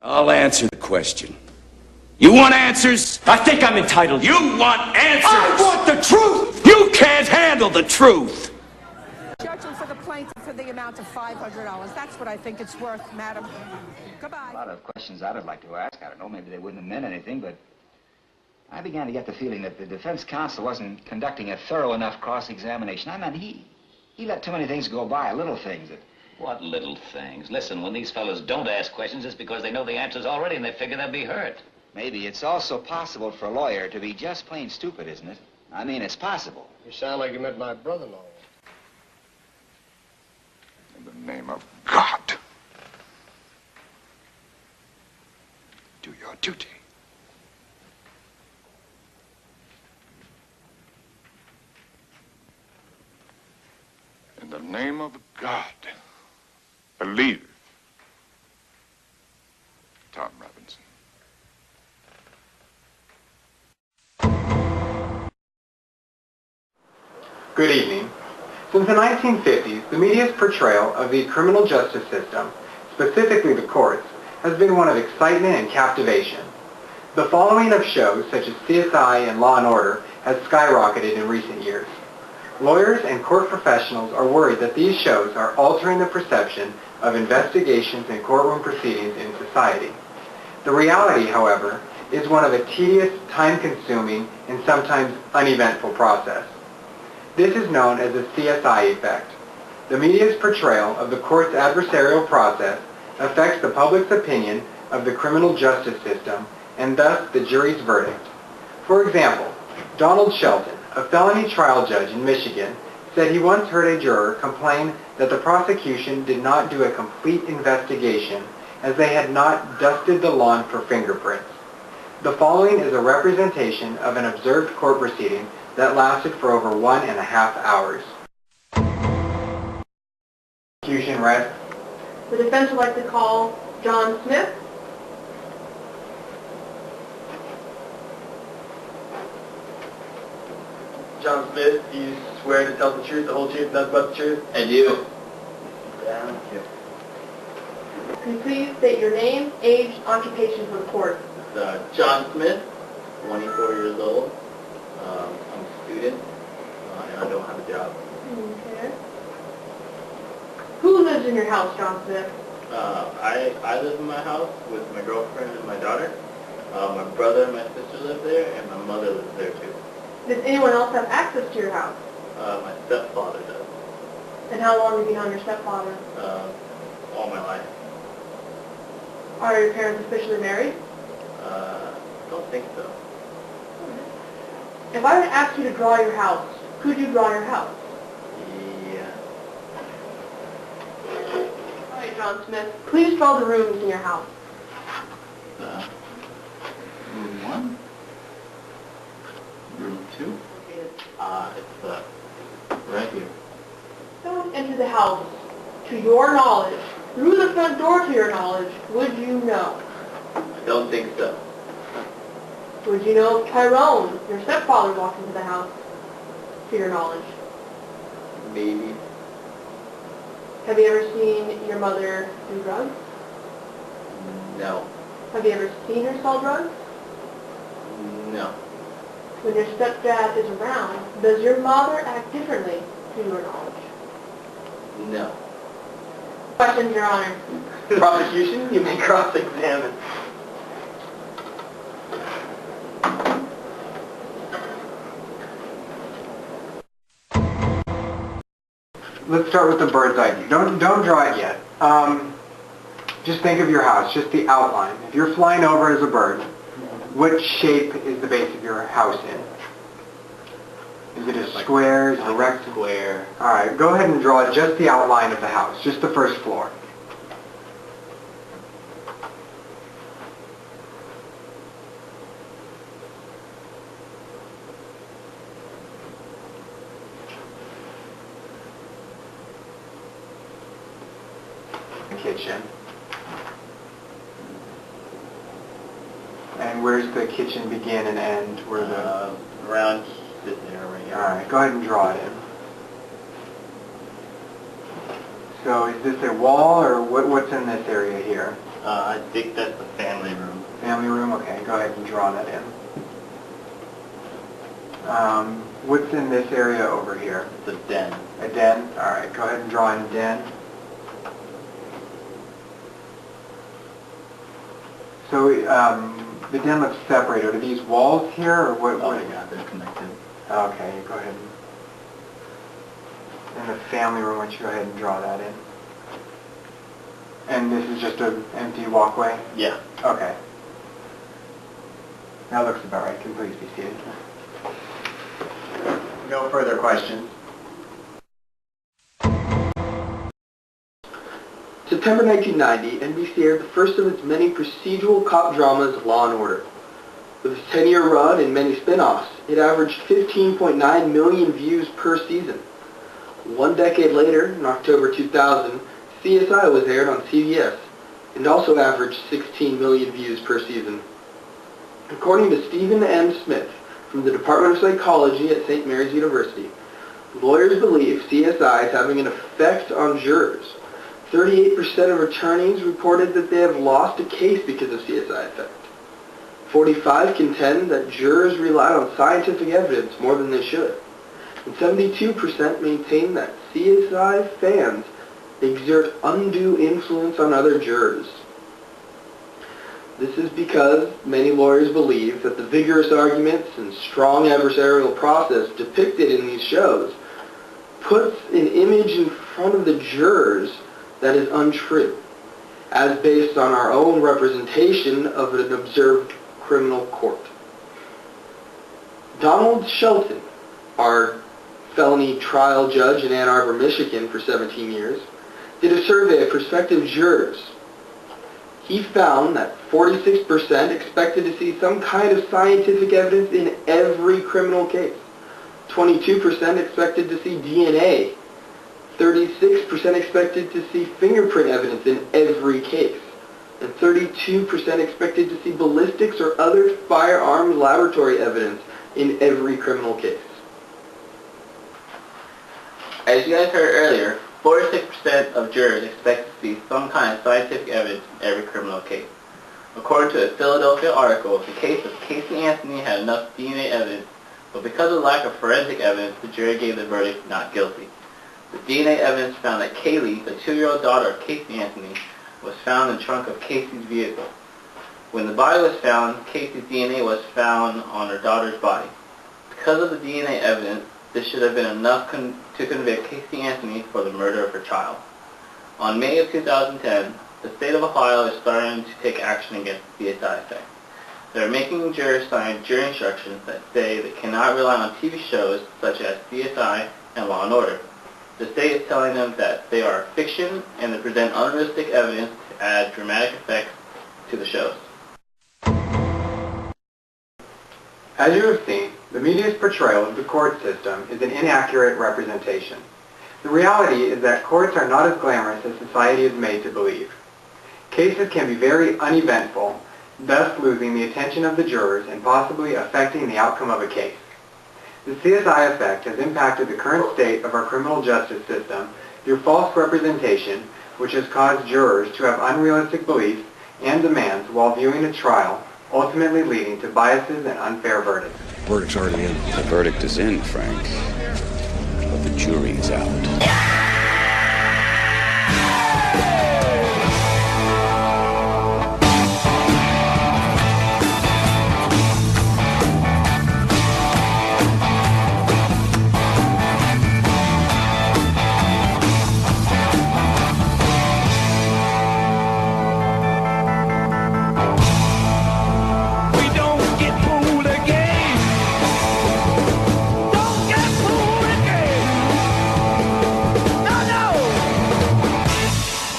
I'll answer the question. You want answers? I think I'm entitled. You want answers? I want the truth! You can't handle the truth! Judging for the plaintiff for the amount of $500. That's what I think it's worth, madam. Goodbye. A lot of questions I'd like to ask. I don't know, maybe they wouldn't have meant anything, but I began to get the feeling that the defense counsel wasn't conducting a thorough enough cross-examination. I mean, he let too many things go by, little things that... What little things? Listen, when these fellows don't ask questions, it's because they know the answers already and they figure they'll be hurt. Maybe it's also possible for a lawyer to be just plain stupid, isn't it? I mean, it's possible. You sound like you met my brother-in-law. In the name of God, do your duty. In the name of God, believe Tom Robinson. Good evening. Since the 1950s, the media's portrayal of the criminal justice system, specifically the courts, has been one of excitement and captivation. The following of shows such as CSI and Law & Order has skyrocketed in recent years. Lawyers and court professionals are worried that these shows are altering the perception of investigations and courtroom proceedings in society. The reality, however, is one of a tedious, time-consuming, and sometimes uneventful process. This is known as the CSI Effect. The media's portrayal of the court's adversarial process affects the public's opinion of the criminal justice system and thus the jury's verdict. For example, Donald Shelton, a felony trial judge in Michigan, said he once heard a juror complain that the prosecution did not do a complete investigation as they had not dusted the lawn for fingerprints. The following is a representation of an observed court proceeding that lasted for over 1.5 hours. Execution rest. The defense would like to call John Smith. John Smith, do you swear to tell the truth, the whole truth, nothing but the truth? I do. Thank you. Can you please state your name, age, occupation for the court? John Smith, 24 years old. I'm a student, and I don't have a job. Okay. Who lives in your house, John Smith? I live in my house with my girlfriend and my daughter. My brother and my sister live there, and my mother lives there too. Does anyone else have access to your house? My stepfather does. And how long have you known your stepfather? All my life. Are your parents officially married? Don't think so. If I were to ask you to draw your house, could you draw your house? Yeah. All right, John Smith, please draw the rooms in your house. Room 1. Room 2. It's right here. Don't enter the house. To your knowledge, through the front door to your knowledge, would you know? I don't think so. Would you know if Tyrone, your stepfather, walked into the house, to your knowledge? Maybe. Have you ever seen your mother do drugs? No. Have you ever seen her sell drugs? No. When your stepdad is around, does your mother act differently, to your knowledge? No. Questions, Your Honor. Prosecution, you may cross-examine. Let's start with the bird's eye view. Don't draw it yet. Just think of your house, just the outline. If you're flying over as a bird, what shape is the base of your house in? Is it a square? Is it a rectangle? Square. All right, go ahead and draw just the outline of the house, just the first floor. Kitchen. And where's the kitchen begin and end? Where the Around this area right here. All right, go ahead and draw it in. So is this a wall or what's in this area here? I think that's the family room. Family room? Okay, go ahead and draw that in. What's in this area over here? It's a den. A den? Alright, go ahead and draw in a den. So, the den looks separated. Are these walls here, or what? Oh my god, they're connected. Okay, go ahead and... In the family room, why don't you go ahead and draw that in? And this is just an empty walkway? Yeah. Okay. That looks about right. Can please be seated. No further questions. September 1990, NBC aired the first of its many procedural cop dramas, Law & Order. With its 10-year run and many spin-offs, it averaged 15.9 million views per season. 1 decade later, in October 2000, CSI was aired on CBS and also averaged 16 million views per season. According to Stephen M. Smith from the Department of Psychology at St. Mary's University, lawyers believe CSI is having an effect on jurors. 38% of attorneys reported that they have lost a case because of CSI Effect. 45% contend that jurors rely on scientific evidence more than they should. And 72% maintain that CSI fans exert undue influence on other jurors. This is because many lawyers believe that the vigorous arguments and strong adversarial process depicted in these shows puts an image in front of the jurors that is untrue, as based on our own representation of an observed criminal court. Donald Shelton, our felony trial judge in Ann Arbor, Michigan for 17 years, did a survey of prospective jurors. He found that 46% expected to see some kind of scientific evidence in every criminal case. 22% expected to see DNA. 36% expected to see fingerprint evidence in every case. And 32% expected to see ballistics or other firearms laboratory evidence in every criminal case. As you guys heard earlier, 46% of jurors expect to see some kind of scientific evidence in every criminal case. According to a Philadelphia article, the case of Casey Anthony had enough DNA evidence, but because of lack of forensic evidence, the jury gave the verdict not guilty. The DNA evidence found that Kaylee, the 2-year-old daughter of Casey Anthony, was found in the trunk of Casey's vehicle. When the body was found, Casey's DNA was found on her daughter's body. Because of the DNA evidence, this should have been enough to convict Casey Anthony for the murder of her child. On May of 2010, the state of Ohio is starting to take action against CSI Effect. They are making jurors sign jury instructions that say they cannot rely on TV shows such as CSI and Law & Order. The state is telling them that they are fiction and they present unrealistic evidence to add dramatic effects to the shows. As you have seen, the media's portrayal of the court system is an inaccurate representation. The reality is that courts are not as glamorous as society is made to believe. Cases can be very uneventful, thus losing the attention of the jurors and possibly affecting the outcome of a case. The CSI Effect has impacted the current state of our criminal justice system through false representation, which has caused jurors to have unrealistic beliefs and demands while viewing a trial, ultimately leading to biases and unfair verdicts. Verdict's already in. The verdict is in, Frank. But the jury is out.